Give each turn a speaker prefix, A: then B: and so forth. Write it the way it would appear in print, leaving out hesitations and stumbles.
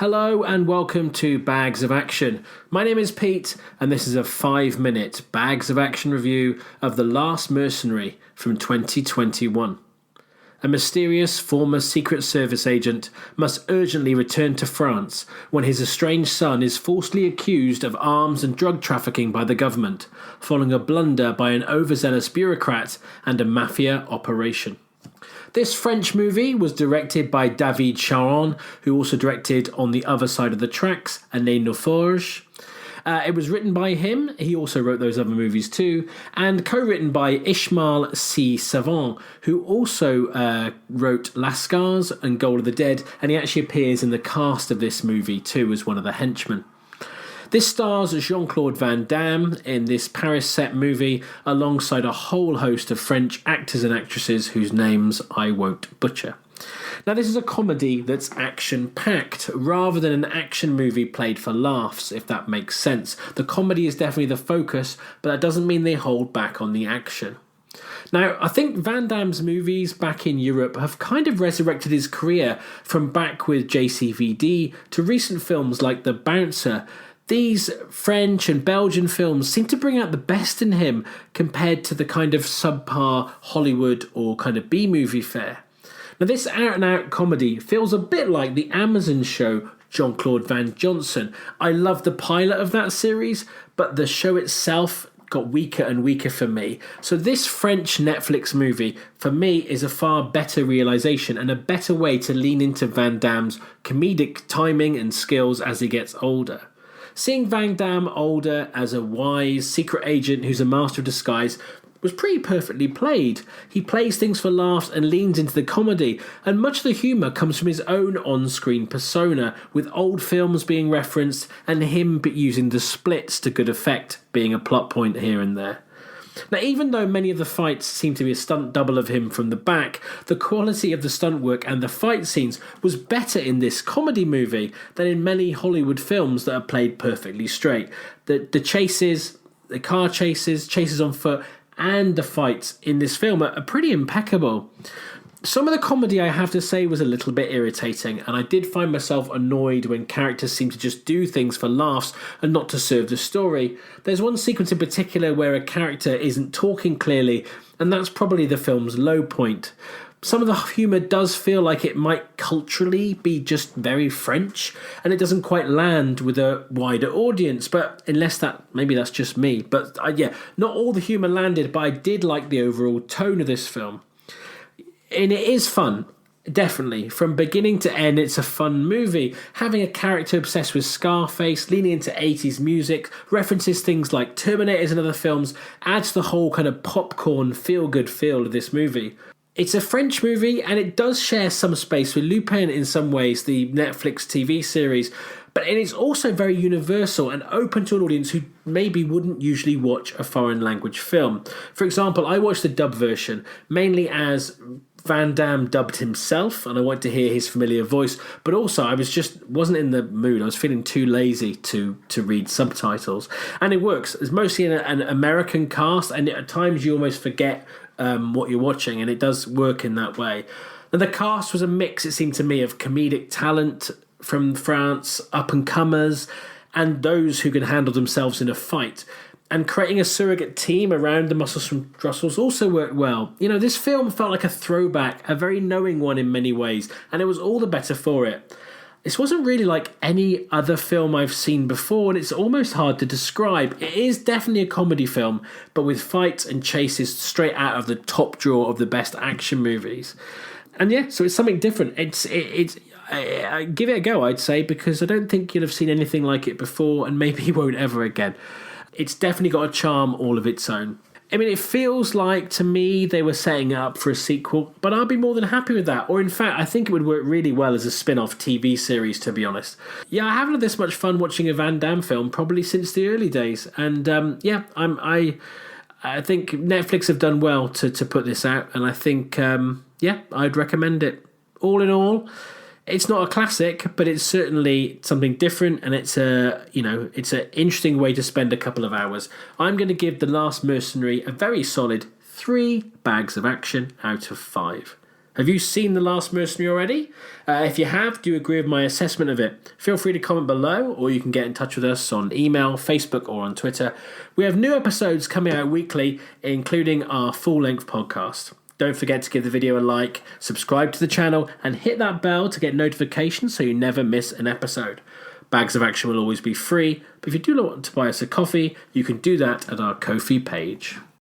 A: Hello and welcome to Bags of Action. My name is Pete and this is a 5-minute Bags of Action review of The Last Mercenary from 2021. A mysterious former Secret Service agent must urgently return to France when his estranged son is falsely accused of arms and drug trafficking by the government, following a blunder by an overzealous bureaucrat and a mafia operation. This French movie was directed by David Charon, who also directed On the Other Side of the Tracks and Les Naufrages. It was written by him, he also wrote those other movies too, and co-written by Ismaël C. Savant, who also wrote Lascars and Goal of the Dead, and he actually appears in the cast of this movie too as one of the henchmen. This stars Jean-Claude Van Damme in this Paris-set movie alongside a whole host of French actors and actresses whose names I won't butcher. Now, this is a comedy that's action-packed rather than an action movie played for laughs, if that makes sense. The comedy is definitely the focus, but that doesn't mean they hold back on the action. Now, I think Van Damme's movies back in Europe have kind of resurrected his career from back with JCVD to recent films like The Bouncer. These French and Belgian films seem to bring out the best in him compared to the kind of subpar Hollywood or kind of B-movie fare. Now, this out-and-out comedy feels a bit like the Amazon show Jean-Claude Van Johnson. I love the pilot of that series, but the show itself got weaker and weaker for me. So this French Netflix movie, for me, is a far better realisation and a better way to lean into Van Damme's comedic timing and skills as he gets older. Seeing Van Damme older as a wise secret agent who's a master of disguise was pretty perfectly played. He plays things for laughs and leans into the comedy, and much of the humour comes from his own on-screen persona, with old films being referenced and him using the splits to good effect, being a plot point here and there. Now, even though many of the fights seem to be a stunt double of him from the back, the quality of the stunt work and the fight scenes was better in this comedy movie than in many Hollywood films that are played perfectly straight. The chases, the car chases, chases on foot, and the fights in this film are pretty impeccable. Some of the comedy, I have to say, was a little bit irritating, and I did find myself annoyed when characters seem to just do things for laughs and not to serve the story. There's one sequence in particular where a character isn't talking clearly, and that's probably the film's low point. Some of the humour does feel like it might culturally be just very French, and it doesn't quite land with a wider audience, but maybe that's just me. But not all the humour landed, but I did like the overall tone of this film. And it is fun, definitely. From beginning to end, it's a fun movie. Having a character obsessed with Scarface, leaning into 80s music, references things like Terminators and other films, adds the whole kind of popcorn, feel-good feel of this movie. It's a French movie, and it does share some space with Lupin in some ways, the Netflix TV series, but it's also very universal and open to an audience who maybe wouldn't usually watch a foreign language film. For example, I watched the dub version, mainly as Van Damme dubbed himself, and I wanted to hear his familiar voice, but also I wasn't in the mood. I was feeling too lazy to read subtitles, and it works. It's mostly an American cast, and at times you almost forget what you're watching, and it does work in that way. And the cast was a mix, it seemed to me, of comedic talent from France, up-and-comers, and those who can handle themselves in a fight. And creating a surrogate team around the muscles from Brussels also worked well. You know, this film felt like a throwback, a very knowing one in many ways, and it was all the better for it. This wasn't really like any other film I've seen before, and it's almost hard to describe. It is definitely a comedy film, but with fights and chases straight out of the top drawer of the best action movies. And so it's something different. I give it a go, I'd say, because I don't think you'll have seen anything like it before, and maybe you won't ever again. It's definitely got a charm all of its own. I mean, it feels like, to me, they were setting it up for a sequel, but I'll be more than happy with that. Or, in fact, I think it would work really well as a spin-off TV series, to be honest. Yeah, I haven't had this much fun watching a Van Damme film probably since the early days. And, I think Netflix have done well to put this out, and I think, I'd recommend it. All in all, it's not a classic, but it's certainly something different, and it's an interesting way to spend a couple of hours. I'm going to give The Last Mercenary a very solid 3 bags of action out of 5. Have you seen The Last Mercenary already? If you have, do you agree with my assessment of it? Feel free to comment below, or you can get in touch with us on email, Facebook, or on Twitter. We have new episodes coming out weekly, including our full-length podcast. Don't forget to give the video a like, subscribe to the channel, and hit that bell to get notifications so you never miss an episode. Bags of Action will always be free, but if you do want to buy us a coffee, you can do that at our Ko-fi page.